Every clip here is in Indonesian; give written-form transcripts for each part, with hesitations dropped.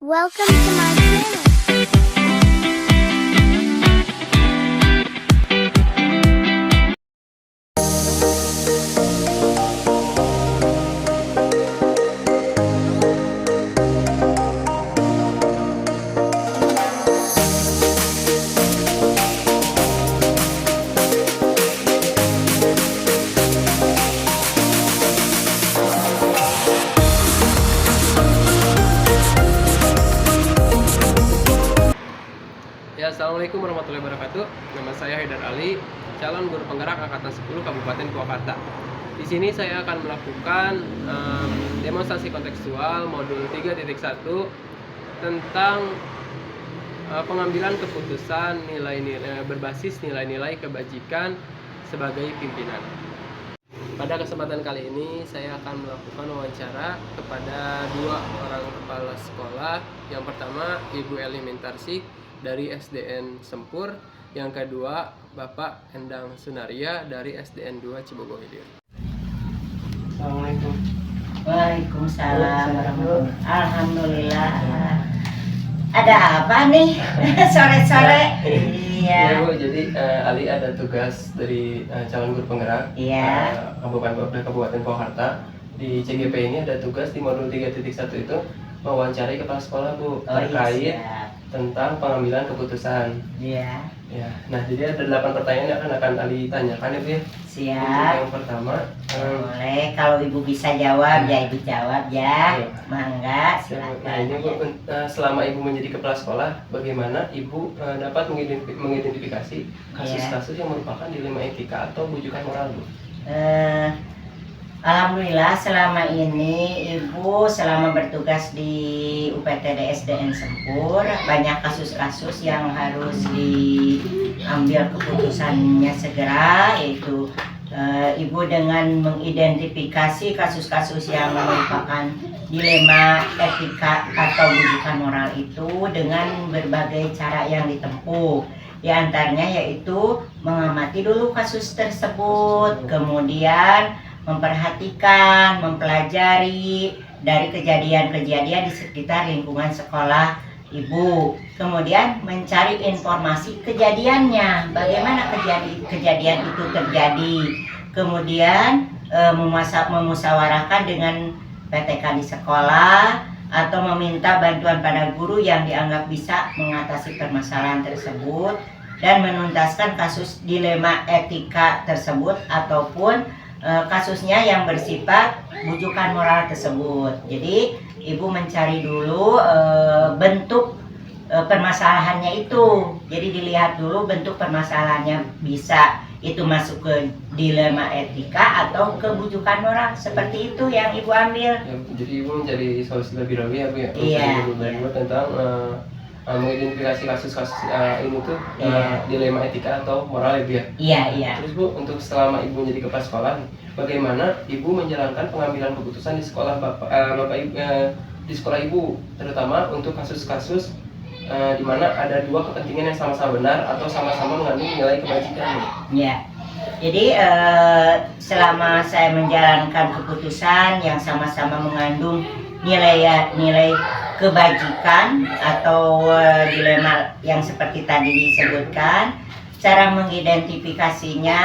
Welcome to my channel. Ya, Assalamualaikum warahmatullahi wabarakatuh. Nama saya Haidar Ali, calon guru penggerak angkatan 10 Kabupaten Purwakarta. Di sini saya akan melakukan demonstrasi kontekstual modul 3.1 tentang pengambilan keputusan nilai-nilai berbasis nilai-nilai kebajikan sebagai pimpinan. Pada kesempatan kali ini saya akan melakukan wawancara kepada dua orang kepala sekolah. Yang pertama Ibu Eli Mintarsih dari SDN Sempur, yang kedua Bapak Endang Sunaria dari SDN 2 Cibogohilir. Assalamualaikum. Waalaikumsalam warahmatullahi. Alhamdulillah. Ada apa nih sore-sore? Ya Iya. Bu, jadi Ali ada tugas dari calon guru penggerak Iya. Kabupaten Purwakarta. Di CGP ini ada tugas di modul 3.1 itu mewawancarai kepala sekolah Bu, terkait tentang pengambilan keputusan. Iya. Ya, nah jadi ada 8 pertanyaan yang akan Ali tanyakan ya Bu ya. Untuk Siap. yang pertama, Boleh kalau ibu bisa jawab ya ibu jawab ya. Iya. Mangga nah silakan. ini Bu, selama Ibu menjadi kepala sekolah, bagaimana Ibu dapat mengidentifikasi kasus-kasus yang merupakan dilema etika atau bujukan moral Bu? Eh, Alhamdulillah selama ini ibu selama bertugas di UPTD SDN Sempur banyak kasus-kasus yang harus diambil keputusannya segera, yaitu ibu dengan mengidentifikasi kasus-kasus yang merupakan dilema etika atau bujukan moral itu dengan berbagai cara yang ditempuh. Di antaranya yaitu mengamati dulu kasus tersebut, kemudian memperhatikan, mempelajari dari kejadian-kejadian di sekitar lingkungan sekolah ibu. Kemudian mencari informasi kejadiannya, bagaimana kejadian itu terjadi. Kemudian memusyawarahkan dengan PTK di sekolah atau meminta bantuan pada guru yang dianggap bisa mengatasi permasalahan tersebut dan menuntaskan kasus dilema etika tersebut ataupun kasusnya yang bersifat bujukan moral tersebut. Jadi ibu mencari dulu bentuk permasalahannya itu. Jadi dilihat dulu bentuk permasalahannya, bisa itu masuk ke dilema etika atau ke bujukan moral. Seperti itu yang ibu ambil. Ya, jadi Ibu mencari solusi lebih dahulu ya Bu ya. Iya. Tentang mengidentifikasi kasus-kasus ini tuh dilema etika atau moral ya Bu ya. Iya, iya. Terus Bu, untuk selama Ibu menjadi kepala sekolah, bagaimana Ibu menjalankan pengambilan keputusan di sekolah di sekolah Ibu, terutama untuk kasus-kasus di mana ada dua kepentingan yang sama-sama benar atau sama-sama mengandung nilai kebajikan Bu? Ya, jadi selama saya menjalankan keputusan yang sama-sama mengandung nilai kebajikan atau dilema yang seperti tadi disebutkan, cara mengidentifikasinya,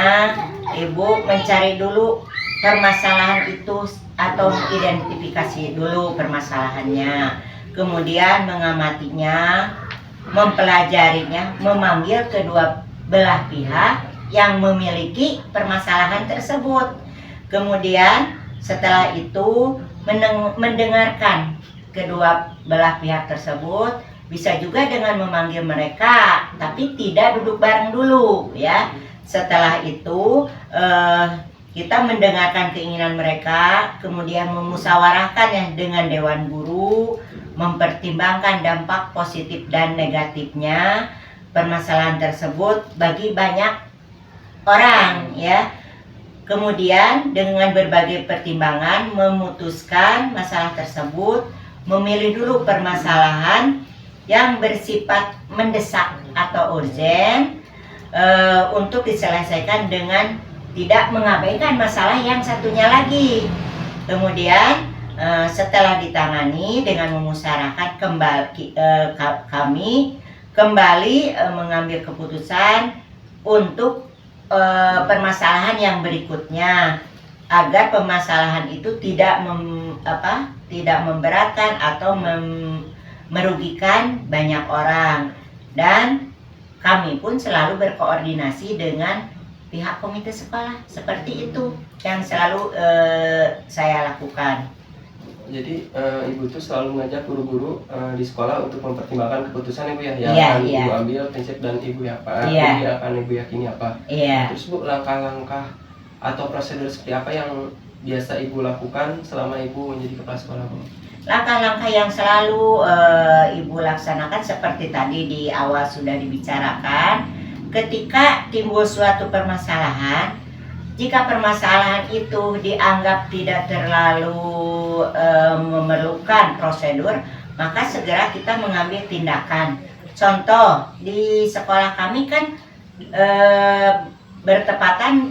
ibu mencari dulu permasalahan itu atau mengidentifikasi dulu permasalahannya, kemudian mengamatinya, mempelajarinya, memanggil kedua belah pihak yang memiliki permasalahan tersebut. Kemudian setelah itu mendengarkan kedua belah pihak tersebut, bisa juga dengan memanggil mereka, tapi tidak duduk bareng dulu ya. Setelah itu kita mendengarkan keinginan mereka, kemudian memusyawarahkan ya dengan dewan guru, mempertimbangkan dampak positif dan negatifnya permasalahan tersebut bagi banyak orang ya. Kemudian dengan berbagai pertimbangan memutuskan masalah tersebut, memilih dulu permasalahan yang bersifat mendesak atau urgen untuk diselesaikan dengan tidak mengabaikan masalah yang satunya lagi. Kemudian Setelah ditangani dengan memusyawarahkan kami kembali mengambil keputusan untuk permasalahan yang berikutnya, agar permasalahan itu tidak memberatkan atau merugikan banyak orang, dan kami pun selalu berkoordinasi dengan pihak komite sekolah. Seperti itu yang selalu saya lakukan. Jadi ibu tuh selalu mengajak guru-guru di sekolah untuk mempertimbangkan keputusan ibu ya, yang Iya, akan iya. ibu ambil prinsip dan ibu apa, Iya. yang akan ibu yakini apa. Iya. Terus bu, langkah-langkah atau prosedur seperti apa yang biasa ibu lakukan selama ibu menjadi kepala sekolah bu? Langkah-langkah yang selalu ibu laksanakan seperti tadi di awal sudah dibicarakan. Ketika timbul suatu permasalahan, jika permasalahan itu dianggap tidak terlalu memerlukan prosedur, maka segera kita mengambil tindakan. Contoh, di sekolah kami kan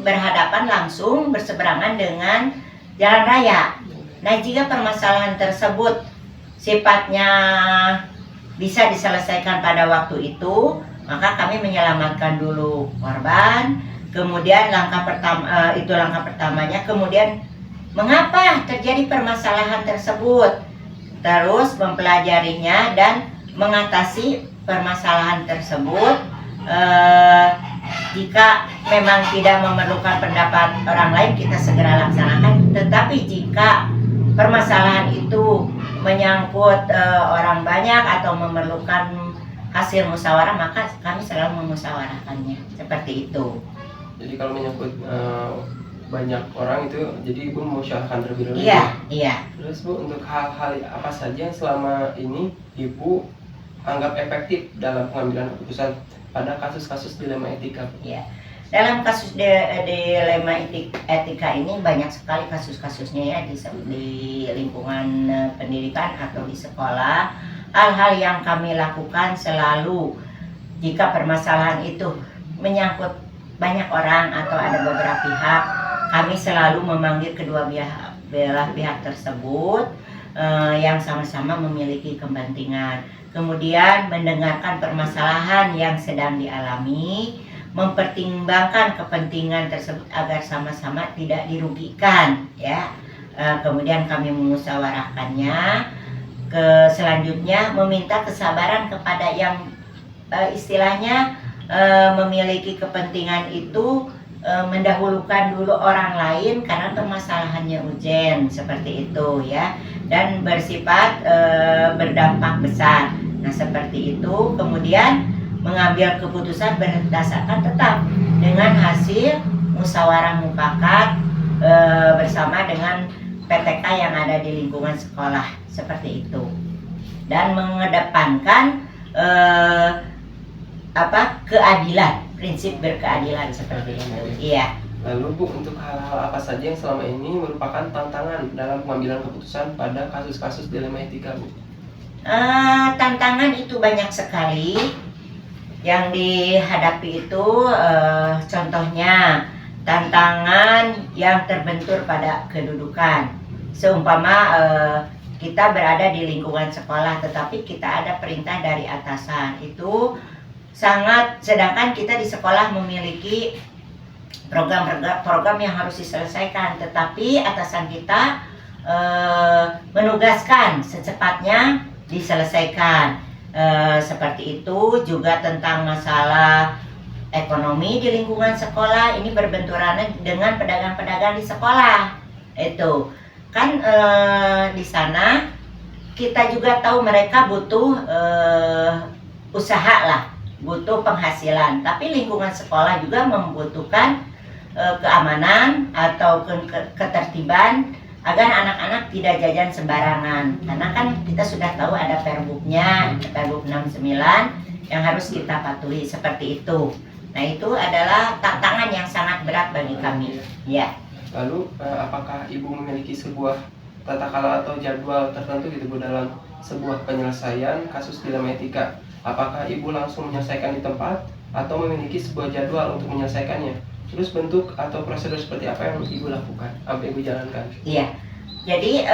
berhadapan langsung berseberangan dengan jalan raya. Nah, jika permasalahan tersebut sifatnya bisa diselesaikan pada waktu itu, maka kami menyelamatkan dulu korban. Kemudian langkah pertamanya, kemudian mengapa terjadi permasalahan tersebut, terus mempelajarinya dan mengatasi permasalahan tersebut. Jika memang tidak memerlukan pendapat orang lain, kita segera laksanakan. Tetapi jika permasalahan itu menyangkut orang banyak atau memerlukan hasil musyawarah, maka kami selalu memusyawarahkannya. Seperti itu. Jadi kalau menyangkut banyak orang itu, jadi ibu memusyawarahkan terlebih dahulu. Iya, iya. Terus bu, untuk hal-hal apa saja yang selama ini ibu anggap efektif dalam pengambilan keputusan pada kasus-kasus dilema etika? Ya, dalam kasus dilema etika ini banyak sekali kasus-kasusnya ya, di lingkungan pendidikan atau di sekolah. Hal-hal yang kami lakukan selalu jika permasalahan itu menyangkut banyak orang atau ada beberapa pihak, kami selalu memanggil kedua belah pihak tersebut yang sama-sama memiliki kepentingan. Kemudian mendengarkan permasalahan yang sedang dialami, mempertimbangkan kepentingan tersebut agar sama-sama tidak dirugikan ya. Kemudian kami memusyawarahkannya. Selanjutnya meminta kesabaran kepada yang istilahnya memiliki kepentingan itu, mendahulukan dulu orang lain karena permasalahannya urgent, seperti itu ya, dan bersifat berdampak besar. Nah, seperti itu. Kemudian mengambil keputusan berdasarkan tetap dengan hasil musyawarah mufakat bersama dengan PTK yang ada di lingkungan sekolah, seperti itu. Dan mengedepankan keadilan, prinsip berkeadilan, seperti itu. Iya. Lalu bu, untuk hal-hal apa saja yang selama ini merupakan tantangan dalam pengambilan keputusan pada kasus-kasus dilema etika bu? Tantangan itu banyak sekali yang dihadapi itu. Contohnya tantangan yang terbentur pada kedudukan. Seumpama kita berada di lingkungan sekolah, tetapi kita ada perintah dari atasan, itu sedangkan kita di sekolah memiliki program yang harus diselesaikan, tetapi atasan kita menugaskan secepatnya diselesaikan. Seperti itu. Juga tentang masalah ekonomi di lingkungan sekolah, ini berbenturan dengan pedagang-pedagang di sekolah. Itu kan di sana kita juga tahu mereka butuh usaha lah, butuh penghasilan, tapi lingkungan sekolah juga membutuhkan keamanan atau ketertiban agar anak-anak tidak jajan sembarangan. Karena kan kita sudah tahu ada Perbuknya, Perbuk 69 yang harus kita patuhi, seperti itu. Nah, itu adalah tantangan yang sangat berat bagi kami. Ya. Lalu apakah ibu memiliki sebuah tata kelola atau jadwal tertentu gitu bu dalam sebuah penyelesaian kasus dilema etika? Apakah ibu langsung menyelesaikan di tempat atau memiliki sebuah jadwal untuk menyelesaikannya? Terus bentuk atau prosedur seperti apa yang ibu lakukan, apa ibu jalankan? Iya. Jadi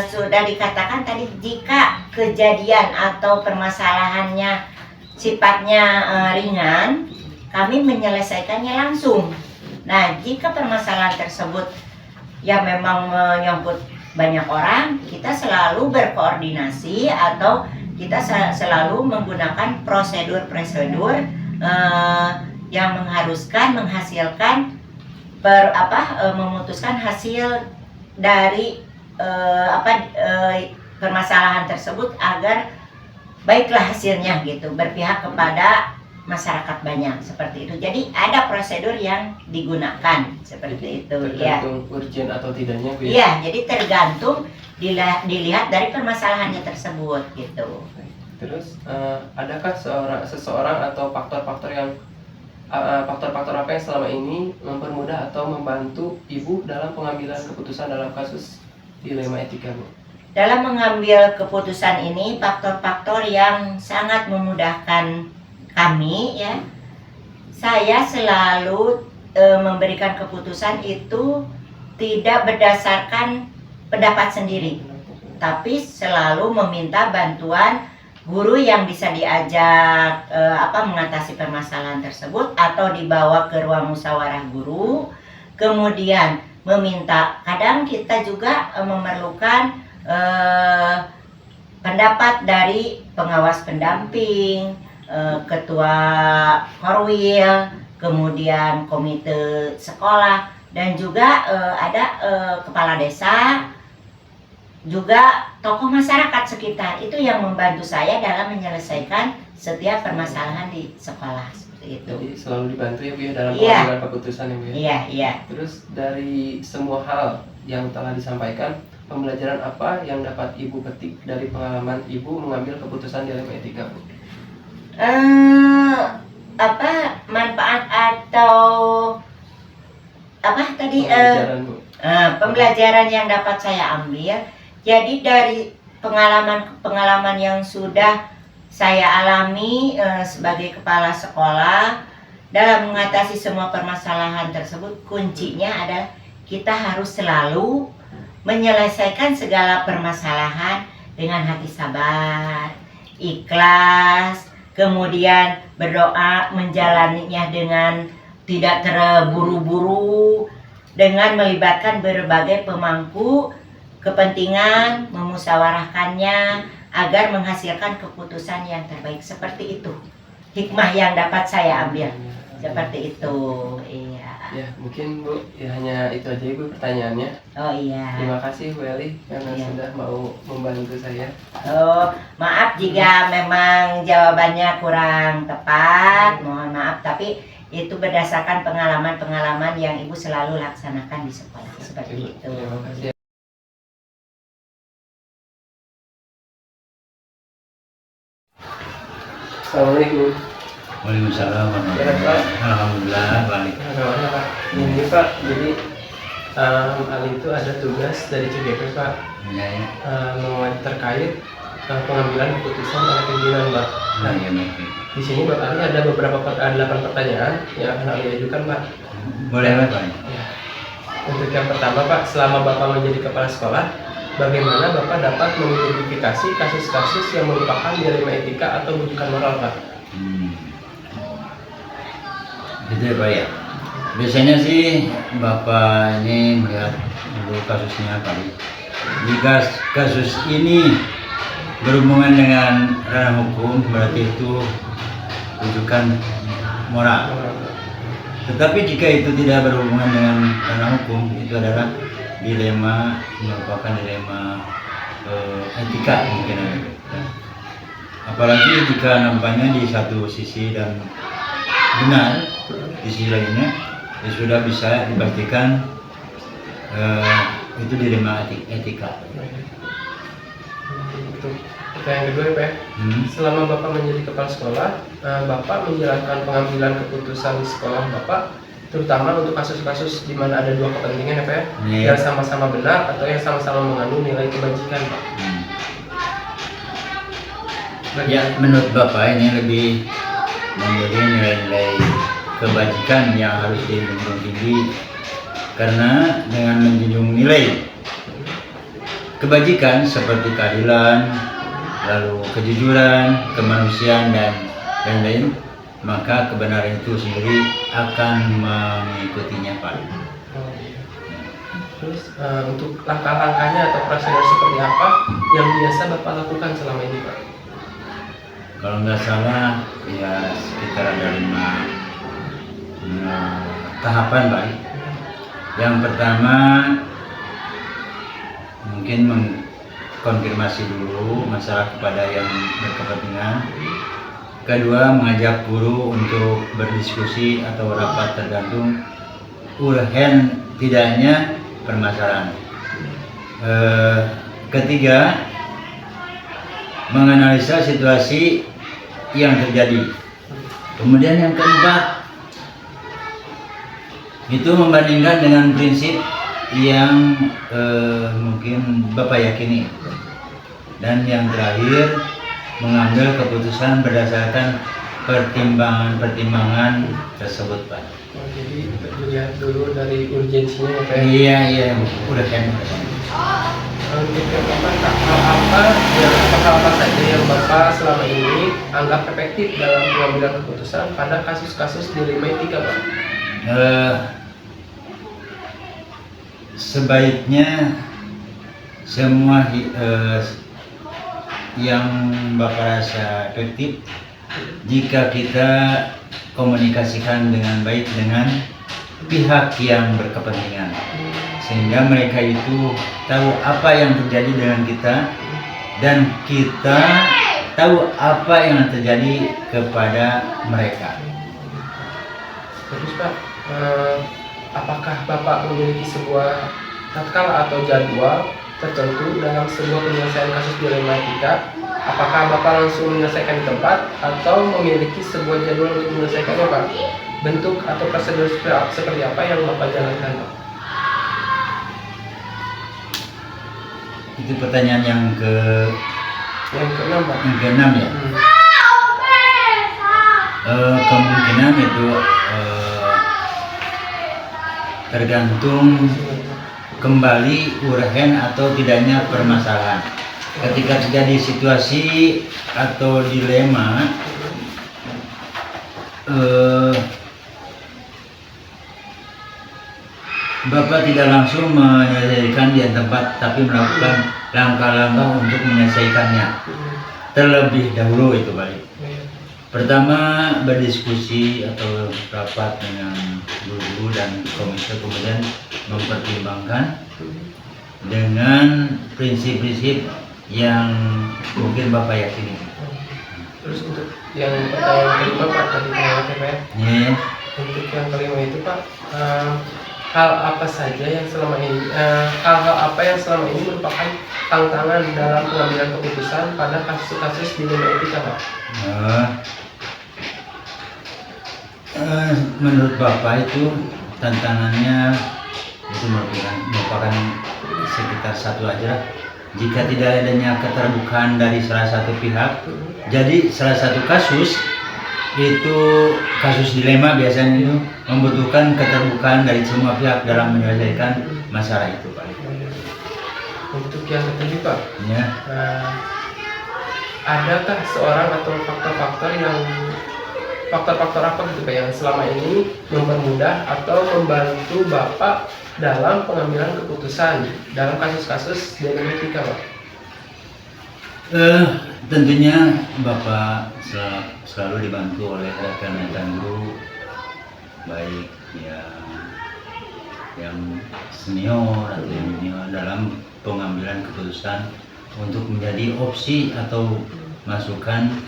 sudah dikatakan tadi, jika kejadian atau permasalahannya sifatnya ringan, kami menyelesaikannya langsung. Nah, jika permasalahan tersebut yang memang menyangkut banyak orang, kita selalu berkoordinasi atau kita selalu menggunakan prosedur-prosedur yang menghasilkan memutuskan hasil dari permasalahan tersebut agar baiklah hasilnya gitu, berpihak kepada masyarakat banyak, seperti itu. Jadi ada prosedur yang digunakan seperti itu ya. Tergantung urgent atau tidaknya Bu ya. Iya, jadi tergantung dilihat dari permasalahannya tersebut gitu. Terus adakah seseorang atau faktor-faktor apa yang selama ini mempermudah atau membantu Ibu dalam pengambilan keputusan dalam kasus dilema etika, Bu? Dalam mengambil keputusan ini, faktor-faktor yang sangat memudahkan kami ya. Saya selalu memberikan keputusan itu tidak berdasarkan pendapat sendiri, tapi selalu meminta bantuan guru yang bisa diajak mengatasi permasalahan tersebut atau dibawa ke ruang musyawarah guru. Kemudian meminta, kadang kita juga memerlukan pendapat dari pengawas pendamping, ketua korwil, kemudian komite sekolah, dan juga ada kepala desa, juga tokoh masyarakat sekitar. Itu yang membantu saya dalam menyelesaikan setiap permasalahan di sekolah seperti itu. Jadi selalu dibantu ya Bu ya dalam Iya. pengambilan keputusan ya Bu ya. Iya, iya. Terus dari semua hal yang telah disampaikan, pembelajaran apa yang dapat Ibu petik dari pengalaman Ibu mengambil keputusan dilema etika, Bu? Manfaat atau tadi Pembelajaran, Bu. pembelajaran yang dapat saya ambil. Jadi dari pengalaman yang sudah saya alami sebagai kepala sekolah, dalam mengatasi semua permasalahan tersebut, kuncinya adalah kita harus selalu menyelesaikan segala permasalahan dengan hati sabar, ikhlas, kemudian berdoa, menjalaninya dengan tidak terburu-buru, dengan melibatkan berbagai pemangku kepentingan, memusyawarahkannya agar menghasilkan keputusan yang terbaik. Seperti itu hikmah yang dapat saya ambil, seperti itu. Iya. Ya mungkin Bu ya hanya itu aja Bu pertanyaannya. Oh iya. Terima kasih Bu Eli karena Iya. sudah mau membantu saya. Oh, maaf jika memang jawabannya kurang tepat, mohon maaf, tapi itu berdasarkan pengalaman-pengalaman yang Ibu selalu laksanakan di sekolah, seperti itu. Terima kasih. Assalamualaikum. Waalaikumsalam warahmatullahi. Alhamdulillah baik. Bagaimana Pak? Ini Pak, jadi Ali itu ada tugas dari CGP Pak, Ya, terkait pengambilan keputusan oleh pimpinan Pak. nah, ya baik. Di sini Pak Ali ada beberapa 8 pertanyaan yang akan Ali ajukan Pak. Boleh Pak? Ya. Untuk yang pertama Pak, selama Bapak menjadi kepala sekolah, bagaimana Bapak dapat mengidentifikasi kasus-kasus yang merupakan dilema etika atau rujukan moral Pak? Gitu ya Pak ya. Biasanya sih Bapak ini melihat dulu kasusnya kali. Jika kasus ini berhubungan dengan ranah hukum, berarti itu rujukan moral. Tetapi jika itu tidak berhubungan dengan ranah hukum, itu adalah merupakan dilema etika mungkin. Apalagi jika nampaknya di satu sisi dan benar, di sisi lainnya ya sudah bisa dipastikan itu dilema etika. Untuk pertanyaan kedua ya Pak ya. Selama Bapak menjadi kepala sekolah, Bapak menjalankan pengambilan keputusan di sekolah Bapak, terutama untuk kasus-kasus di mana ada dua kepentingan ya Pak ya, Iya. yang sama-sama benar atau yang sama-sama mengandung nilai kebajikan Pak. Ya, menurut Bapak ini lebih menjadi nilai-nilai kebajikan yang harus dijunjung tinggi, karena dengan menjunjung nilai kebajikan seperti keadilan, lalu kejujuran, kemanusiaan dan lain-lain, maka kebenaran itu sendiri akan mengikutinya Pak. Terus untuk langkah-langkahnya atau prosedur seperti apa yang biasa Bapak lakukan selama ini Pak? Kalau nggak salah ya sekitar ada 5 tahapan Pak. Yang pertama mungkin mengkonfirmasi dulu masalah kepada yang berkepentingan. Kedua, mengajak guru untuk berdiskusi atau rapat tergantung urgen tidaknya permasalahan. Ketiga, menganalisa situasi yang terjadi. Kemudian yang keempat, itu membandingkan dengan prinsip yang mungkin Bapak yakini. Dan yang terakhir, mengambil keputusan berdasarkan pertimbangan tersebut Pak. Jadi dilihat dulu dari urgensinya ya Pak. Iya, udah kan. Untuk yang Bapak, hal apa saja yang Bapak selama ini anggap efektif dalam pengambilan keputusan pada kasus-kasus dilema etika Pak? Sebaiknya semua yang Bapak rasa efektif jika kita komunikasikan dengan baik dengan pihak yang berkepentingan, sehingga mereka itu tahu apa yang terjadi dengan kita dan kita tahu apa yang terjadi kepada mereka. Terus Pak, apakah Bapak memiliki sebuah tatkala atau jadwal tertentu dalam sebuah penyelesaian kasus dilema etika? Apakah Bapak langsung menyelesaikan di tempat atau memiliki sebuah jadwal untuk menyelesaikannya Pak? Bentuk atau prosedur seperti apa yang Bapak jalankan Pak? Itu pertanyaan yang keenam Pak. yang keenam ya. Kemungkinan itu tergantung kembali urgen atau tidaknya permasalahan. Ketika terjadi situasi atau dilema, Bapak tidak langsung menyelesaikan di tempat, tapi melakukan langkah-langkah untuk menyelesaikannya terlebih dahulu itu balik. Pertama, berdiskusi atau rapat dengan guru dan komite, kemudian mempertimbangkan dengan prinsip-prinsip yang mungkin Bapak yakini. Terus untuk yang pertanyaan kelima Pak, tadi Pak, Ya. untuk yang kelima itu Pak, hal-hal apa yang selama ini merupakan tantangan dalam pengambilan keputusan pada kasus-kasus dilema etika Pak? Menurut Bapak itu tantangannya itu merupakan sekitar satu aja. Jika tidak adanya keterbukaan dari salah satu pihak, jadi salah satu kasus itu kasus dilema biasanya itu membutuhkan keterbukaan dari semua pihak dalam menyelesaikan masalah itu Pak. Untuk yang ketujuh Pak, Ya. Adakah seorang atau faktor-faktor apa gitu Pak yang selama ini mempermudah atau membantu Bapak dalam pengambilan keputusan dalam kasus-kasus dilema etika Pak? Tentunya Bapak selalu dibantu oleh rekan-rekan guru, baik yang senior atau yang junior dalam pengambilan keputusan untuk menjadi opsi atau masukan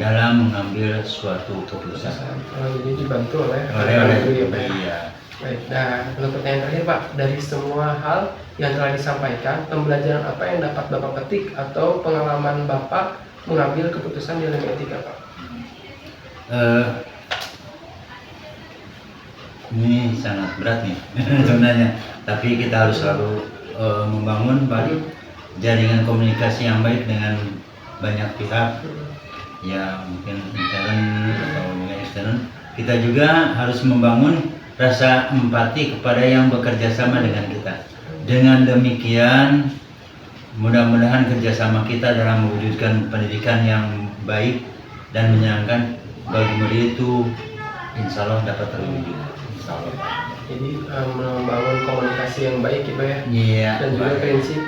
dalam mengambil suatu keputusan. Jadi dibantu oleh Oleh Pak. iya. Baik, dan untuk pertanyaan terakhir Pak, dari semua hal yang telah disampaikan, pembelajaran apa yang dapat Bapak petik atau pengalaman Bapak mengambil keputusan dilema etika Pak? Ini sangat berat nih sebenarnya, tapi kita harus selalu membangun balik jaringan komunikasi yang baik dengan banyak pihak, ya mungkin intern atau juga ekstern. Kita juga harus membangun rasa empati kepada yang bekerja sama dengan kita. Dengan demikian mudah-mudahan kerjasama kita dalam mewujudkan pendidikan yang baik dan menyenangkan bagi murid itu insya Allah dapat terwujud. Insya Allah. Jadi membangun komunikasi yang baik ya Pak ya. Iya. Dan juga baik. prinsip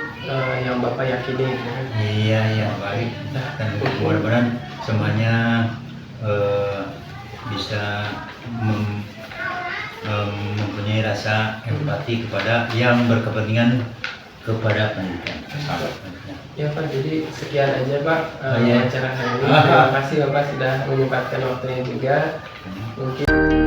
yang Bapak yakini gitu kan. Iya, iya, baik. Dan mudah-mudahan semuanya bisa mempunyai rasa empati kepada yang berkepentingan kepada pendidikan. Ya Pak, jadi sekian aja Pak Iya. wawancara hari ini. Terima kasih Bapak sudah menyempatkan waktunya juga. Mungkin